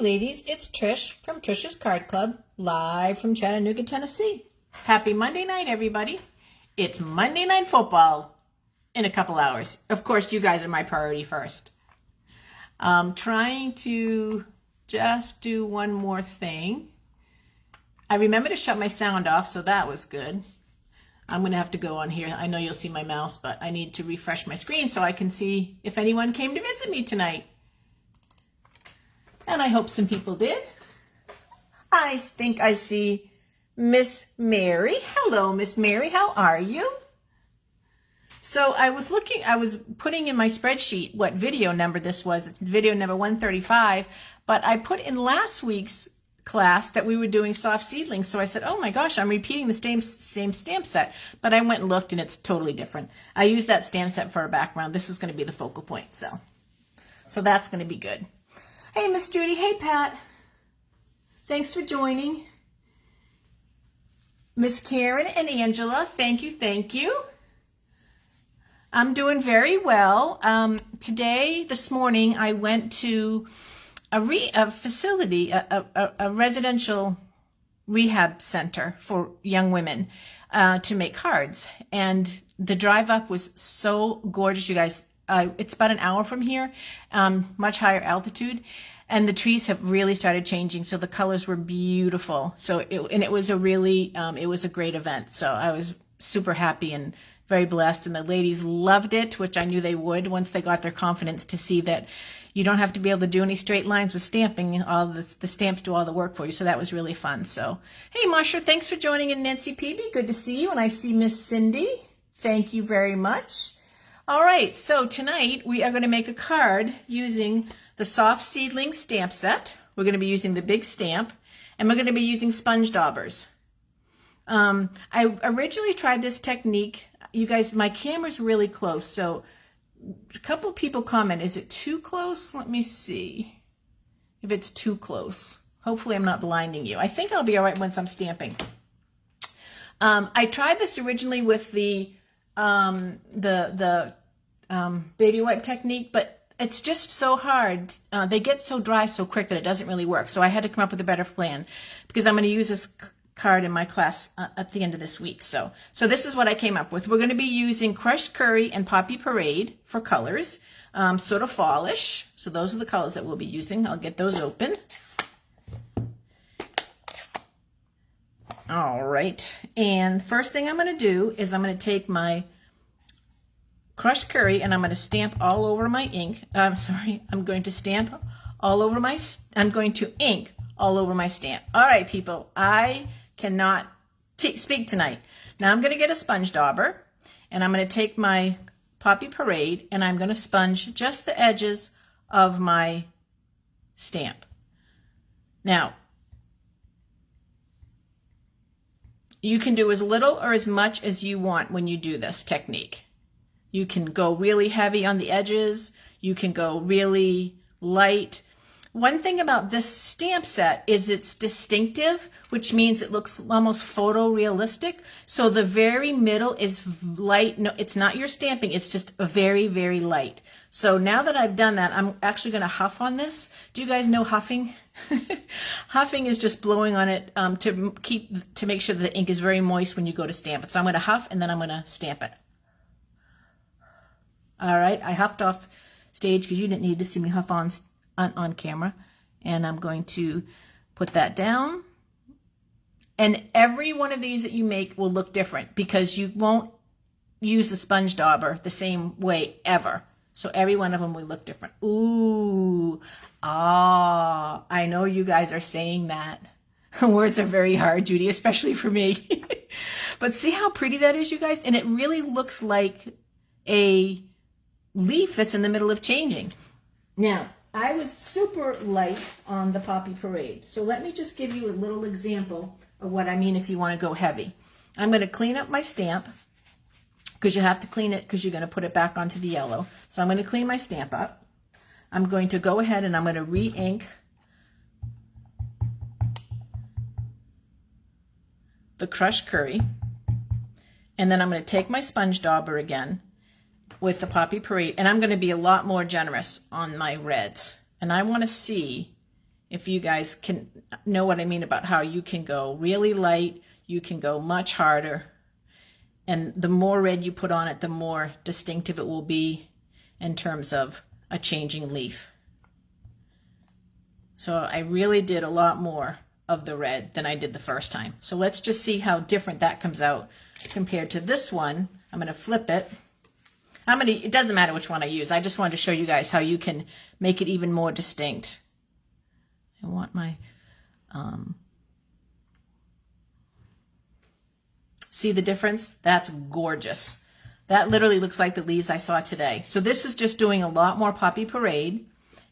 ladies, it's Trish from Trish's Card Club, live from Chattanooga, Tennessee. Happy Monday night, everybody. It's Monday Night Football in a couple hours. Of course, you guys are my priority first. I'm trying to just do one more thing. I remember to shut my sound off, so that was good. I'm going to have to go on here. I know you'll see my mouse, but I need to refresh my screen so I can see if anyone came to visit me tonight. And I hope some people did. I think I see Miss Mary. Hello, Miss Mary. How are you? So I was putting in my spreadsheet what video number this was. It's video number 135. But I put in last week's class that we were doing soft seedlings. So I said, oh my gosh, I'm repeating the same stamp set. But I went and looked and it's totally different. I used that stamp set for a background. This is going to be the focal point. So that's going to be good. Hey, Miss Judy. Hey, Pat. Thanks for joining. Miss Karen and Angela, thank you, thank you. I'm doing very well. This morning, I went to a facility, a residential rehab center for young women to make cards. And the drive up was so gorgeous, you guys. It's about an hour from here, much higher altitude, and the trees have really started changing. So the colors were beautiful. It was a great event. So I was super happy and very blessed. And the ladies loved it, which I knew they would once they got their confidence to see that you don't have to be able to do any straight lines with stamping. All the stamps do all the work for you. So that was really fun. So, hey, Masha, thanks for joining in. Nancy Peavy, good to see you. And I see Miss Cindy. Thank you very much. All right, so tonight we are going to make a card using the soft seedling stamp set. We're going to be using the big stamp, and we're going to be using sponge daubers. I originally tried this technique. You guys, my camera's really close, so a couple of people comment, is it too close? Let me see if it's too close. Hopefully I'm not blinding you. I think I'll be all right once I'm stamping. I tried this originally with the baby wipe technique, but it's just so hard. They get so dry so quick that it doesn't really work. So I had to come up with a better plan because I'm going to use this card in my class at the end of this week. So this is what I came up with. We're going to be using Crushed Curry and Poppy Parade for colors, sort of fallish. So those are the colors that we'll be using. I'll get those open. All right, and first thing I'm going to do is I'm going to take my Crushed Curry and I'm going to stamp all over my ink. I'm going to ink all over my stamp. All right, people, I cannot speak tonight. Now I'm going to get a sponge dauber and I'm going to take my Poppy Parade and I'm going to sponge just the edges of my stamp. Now, you can do as little or as much as you want when you do this technique. You can go really heavy on the edges. You can go really light. One thing about this stamp set is it's distinctive, which means it looks almost photorealistic. So the very middle is light. No, it's not your stamping. It's just a very, very light. So now that I've done that, I'm actually going to huff on this. Do you guys know huffing? Huffing is just blowing on it to make sure that the ink is very moist when you go to stamp it. So I'm going to huff and then I'm going to stamp it. All right, I huffed off stage because you didn't need to see me huff on camera. And I'm going to put that down. And every one of these that you make will look different because you won't use the sponge dauber the same way ever. So every one of them will look different. Ooh, I know you guys are saying that. Words are very hard, Judy, especially for me. But see how pretty that is, you guys? And it really looks like a leaf that's in the middle of changing. Now, I was super light on the Poppy Parade. So let me just give you a little example of what I mean if you want to go heavy. I'm going to clean up my stamp because you have to clean it because you're going to put it back onto the yellow. So I'm going to clean my stamp up. I'm going to go ahead and I'm going to re-ink the Crushed Curry. And then I'm going to take my sponge dauber again with the Poppy Parade, and I'm going to be a lot more generous on my reds. And I want to see if you guys can know what I mean about how you can go really light, you can go much harder, and the more red you put on it, the more distinctive it will be in terms of a changing leaf. So I really did a lot more of the red than I did the first time. So let's just see how different that comes out compared to this one. I'm going to flip it. It doesn't matter which one I use. I just wanted to show you guys how you can make it even more distinct. I want my, see the difference? That's gorgeous. That literally looks like the leaves I saw today. So this is just doing a lot more Poppy Parade,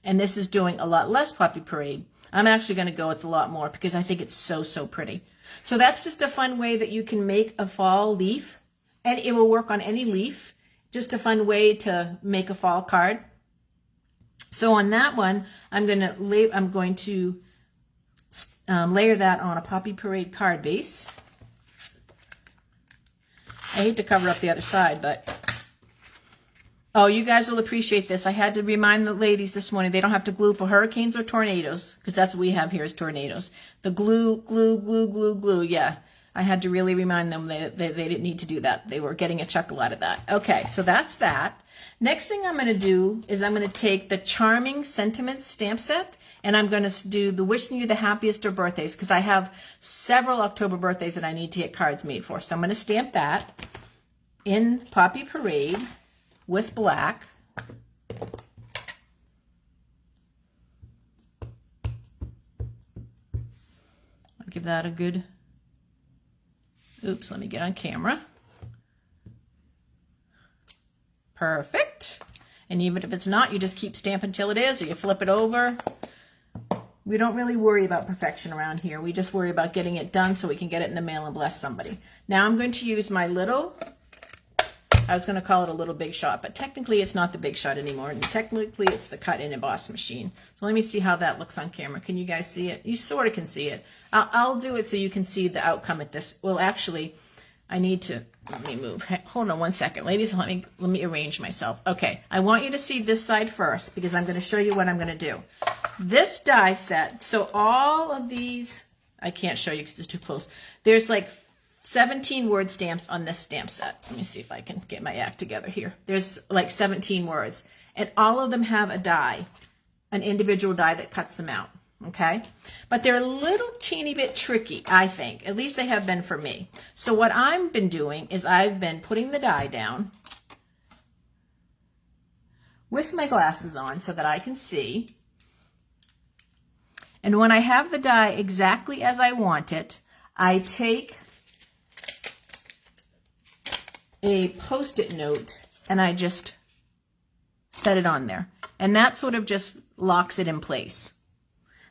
and this is doing a lot less Poppy Parade. I'm actually going to go with a lot more because I think it's so, so pretty. So that's just a fun way that you can make a fall leaf, and it will work on any leaf. Just a fun way to make a fall card. So on that one, I'm going to layer that on a Poppy Parade card base. I hate to cover up the other side, but oh, you guys will appreciate this. I had to remind the ladies this morning they don't have to glue for hurricanes or tornadoes, because that's what we have here is tornadoes. The glue, glue, glue, glue, glue. Yeah, I had to really remind them they didn't need to do that. They were getting a chuckle out of that. Okay, so that's that. Next thing I'm going to do is I'm going to take the Charming Sentiments stamp set, and I'm going to do the Wishing You the Happiest of Birthdays, because I have several October birthdays that I need to get cards made for. So I'm going to stamp that in Poppy Parade with black. I'll give that a good, oops, let me get on camera. Perfect. And even if it's not, you just keep stamping until it is, or you flip it over. We don't really worry about perfection around here. We just worry about getting it done so we can get it in the mail and bless somebody. Now I'm going to use my little, I was going to call it a little Big Shot, but technically it's not the Big Shot anymore. And technically it's the cut and emboss machine. So let me see how that looks on camera. Can you guys see it? You sort of can see it. I'll do it so you can see the outcome at this. Well, actually, I need to, let me move. Hold on one second. Ladies, let me arrange myself. Okay, I want you to see this side first because I'm going to show you what I'm going to do. This die set, so all of these, I can't show you because it's too close. There's like 17 word stamps on this stamp set. Let me see if I can get my act together here. There's like 17 words, and all of them have a die, an individual die that cuts them out. Okay, but they're a little teeny bit tricky, I think. At least they have been for me. So what I've been doing is I've been putting the die down with my glasses on so that I can see. And when I have the die exactly as I want it, I take a Post-it note and I just set it on there. And that sort of just locks it in place.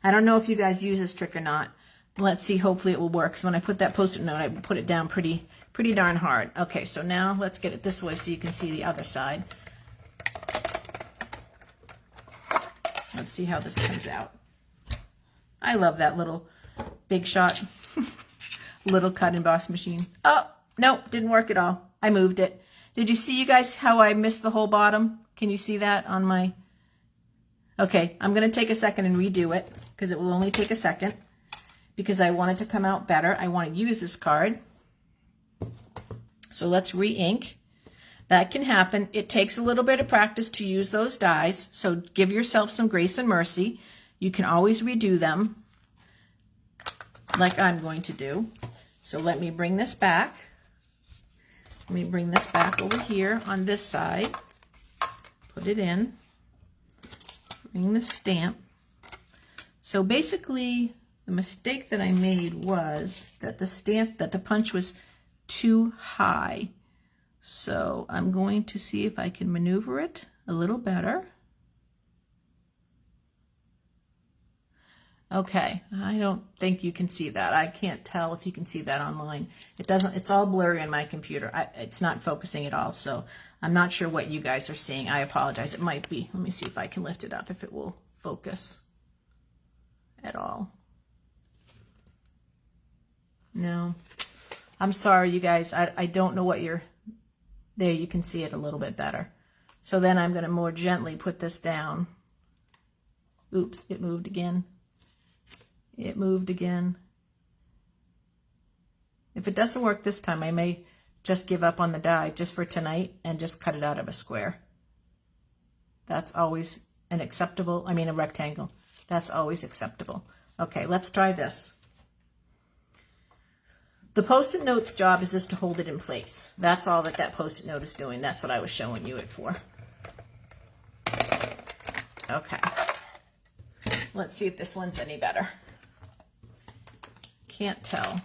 I don't know if you guys use this trick or not. Let's see, hopefully it will work. So when I put that Post-it note, I put it down pretty darn hard. Okay, so now let's get it this way so you can see the other side. Let's see how this comes out. I love that little Big Shot, little cut emboss machine. Oh, no, didn't work at all. I moved it. Did you see, you guys, how I missed the whole bottom? Can you see that on my... Okay, I'm going to take a second and redo it because it will only take a second because I want it to come out better. I want to use this card. So let's re-ink. That can happen. It takes a little bit of practice to use those dies, so give yourself some grace and mercy. You can always redo them like I'm going to do. So let me bring this back. Let me bring this back over here on this side. Put it in. Bring the stamp. So basically, the mistake that I made was that the punch was too high. So I'm going to see if I can maneuver it a little better. Okay, I don't think you can see that. I can't tell if you can see that online. It doesn't, it's all blurry on my computer. It's not focusing at all, so I'm not sure what you guys are seeing. I apologize. It might be. Let me see if I can lift it up, if it will focus at all. No. I'm sorry, you guys. I don't know what you're... There, you can see it a little bit better. So then I'm going to more gently put this down. Oops, it moved again. It moved again. If it doesn't work this time, I may just give up on the die just for tonight and just cut it out of a square. That's always a rectangle. That's always acceptable. Okay, let's try this. The Post-it note's job is just to hold it in place. That's all that Post-it note is doing. That's what I was showing you it for. Okay. Let's see if this one's any better. Can't tell.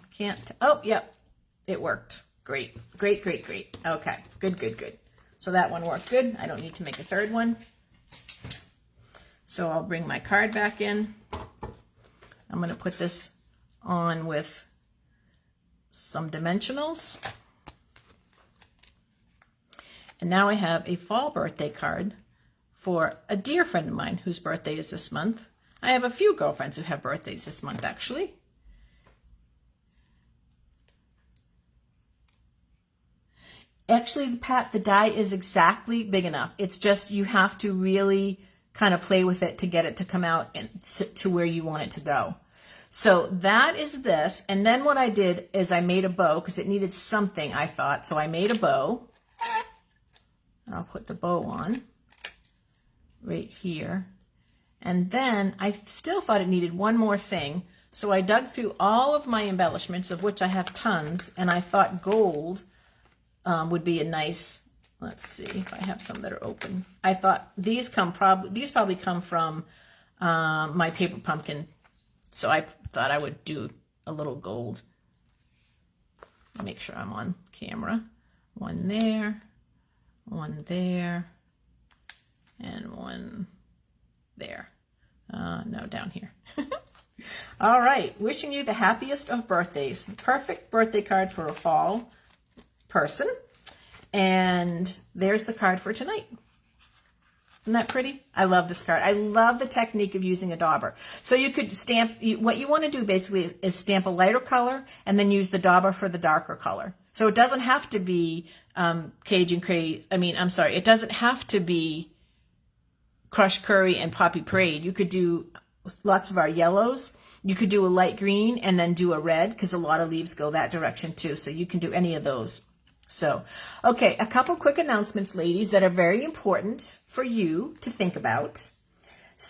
Oh, yep. It worked. Great. Great, great, great. Okay. Good, good, good. So that one worked good. I don't need to make a third one. So I'll bring my card back in. I'm going to put this on with some dimensionals. And now I have a fall birthday card for a dear friend of mine whose birthday is this month. I have a few girlfriends who have birthdays this month, actually. Actually, Pat, the die is exactly big enough. It's just you have to really kind of play with it to get it to come out and to where you want it to go. So that is this. And then what I did is I made a bow because it needed something, I thought. So I made a bow. I'll put the bow on right here. And then I still thought it needed one more thing. So I dug through all of my embellishments, of which I have tons, and I thought gold would be a nice, let's see if I have some that are open. I thought these probably come from my paper pumpkin. So I thought I would do a little gold. Make sure I'm on camera. One there, and one there. No, down here. All right, wishing you the happiest of birthdays. Perfect birthday card for a fall person. And there's the card for tonight. Isn't that pretty? I love this card. I love the technique of using a dauber. So you could stamp, what you want to do basically is stamp a lighter color and then use the dauber for the darker color. So it doesn't have to be Cajun Craze. It doesn't have to be Crushed Curry and Poppy Parade. You could do lots of our yellows. You could do a light green and then do a red because a lot of leaves go that direction too. So you can do any of those. So, okay, a couple quick announcements, ladies, that are very important for you to think about.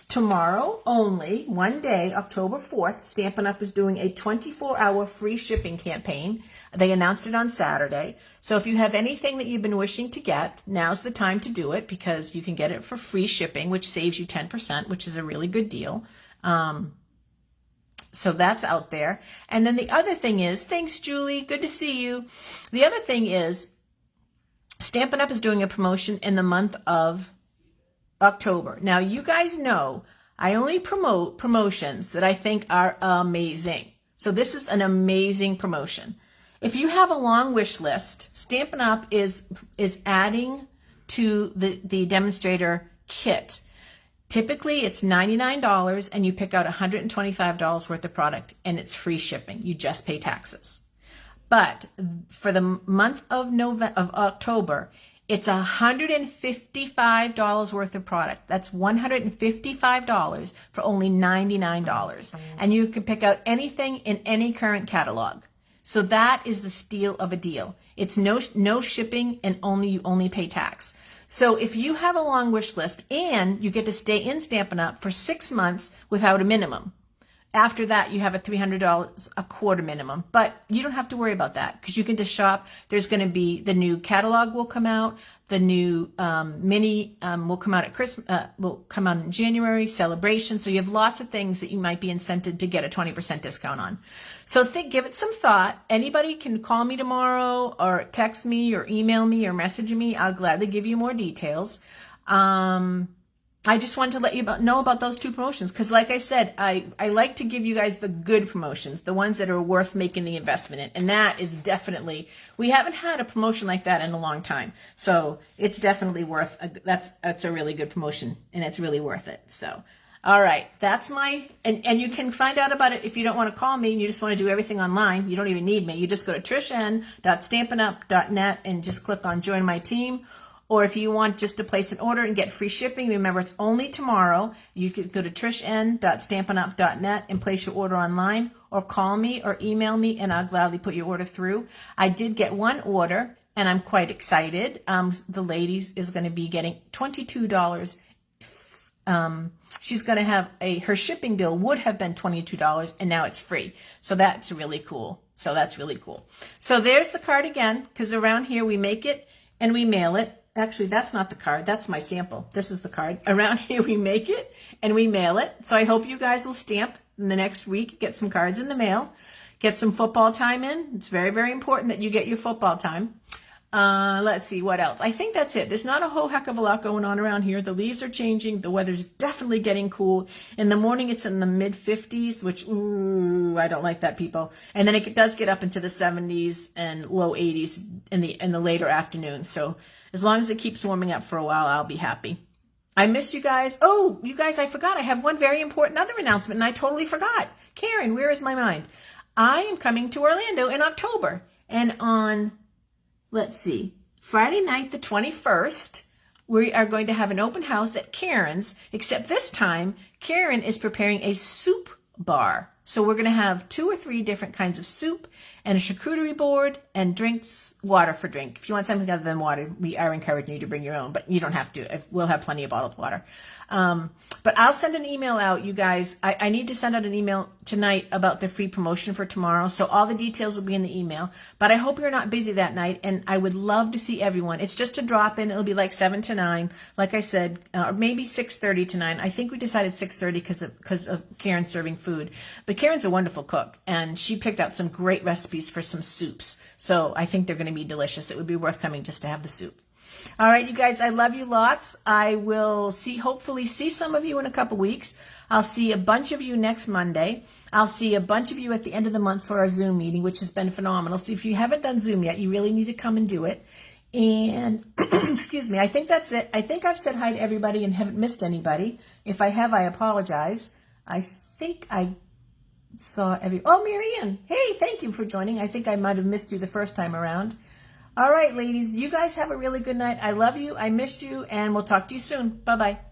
Tomorrow only, one day, October 4th, Stampin' Up! Is doing a 24-hour free shipping campaign. They announced it on Saturday. So if you have anything that you've been wishing to get, now's the time to do it because you can get it for free shipping, which saves you 10%, which is a really good deal. So that's out there. And then the other thing is, thanks, Julie. Good to see you. The other thing is, Stampin' Up! Is doing a promotion in the month of October. Now, you guys know I only promote promotions that I think are amazing. So this is an amazing promotion. If you have a long wish list, Stampin' Up! Is adding to the demonstrator kit. Typically, it's $99 and you pick out $125 worth of product and it's free shipping. You just pay taxes. But for the month of October, it's $155 worth of product. That's $155 for only $99. And you can pick out anything in any current catalog. So that is the steal of a deal. It's no shipping and you only pay tax. So if you have a long wish list and you get to stay in Stampin' Up! For 6 months without a minimum, after that you have a $300 a quarter minimum. But you don't have to worry about that because you can just shop. There's going to be the new catalog will come out. The new mini will come out at Christmas. Will come out in January. Celebration. So you have lots of things that you might be incented to get a 20% discount on. So give it some thought. Anybody can call me tomorrow or text me or email me or message me. I'll gladly give you more details. I just wanted to let you know about those two promotions because, like I said, I like to give you guys the good promotions, the ones that are worth making the investment in. And that is definitely, we haven't had a promotion like that in a long time. So it's definitely worth, that's a really good promotion and it's really worth it. So, all right, that's and you can find out about it if you don't want to call me and you just want to do everything online. You don't even need me. You just go to trishan.stampinup.net and just click on join my team. Or if you want just to place an order and get free shipping, remember it's only tomorrow. You could go to trishen.stampinup.net and place your order online, or call me or email me and I'll gladly put your order through. I did get one order and I'm quite excited. The lady is going to be getting $22. She's going to have her shipping bill would have been $22 and now it's free. So that's really cool. So there's the card again, because around here we make it and we mail it. Actually, that's not the card. That's my sample. This is the card. Around here we make it and we mail it. So I hope you guys will stamp in the next week, get some cards in the mail, get some football time in. It's very, very important that you get your football time. Let's see, what else? I think that's it. There's not a whole heck of a lot going on around here. The leaves are changing. The weather's definitely getting cool. In the morning, it's in the mid-50s, which, ooh, I don't like that, people. And then it does get up into the 70s and low 80s in the later afternoon. So as long as it keeps warming up for a while, I'll be happy. I miss you guys. Oh, you guys, I forgot. I have one very important other announcement, and I totally forgot. Karen, where is my mind? I am coming to Orlando in October. And on, let's see, Friday night, the 21st, we are going to have an open house at Karen's, except this time, Karen is preparing a soup bar. So we're going to have 2 or 3 different kinds of soup and a charcuterie board and drinks, water for drink. If you want something other than water, we are encouraging you to bring your own, but you don't have to. We'll have plenty of bottled water. But I'll send an email out, you guys. I need to send out an email tonight about the free promotion for tomorrow. So all the details will be in the email. But I hope you're not busy that night, and I would love to see everyone. It's just a drop-in. It'll be like 7 to 9, like I said, or maybe 6:30 to 9. I think we decided 6:30 because of Karen serving food. But Karen's a wonderful cook, and she picked out some great recipes for some soups. So I think they're going to be delicious. It would be worth coming just to have the soup. All right, you guys, I love you lots. I will hopefully see some of you in a couple weeks. I'll see a bunch of you next Monday. I'll see a bunch of you at the end of the month for our Zoom meeting, which has been phenomenal. So if you haven't done Zoom yet, you really need to come and do it. And excuse me, I think that's it. I think I've said hi to everybody and haven't missed anybody. If I have, I apologize. I think I saw oh, Marianne. Hey, thank you for joining. I think I might have missed you the first time around. All right, ladies, you guys have a really good night. I love you. I miss you, and we'll talk to you soon. Bye-bye.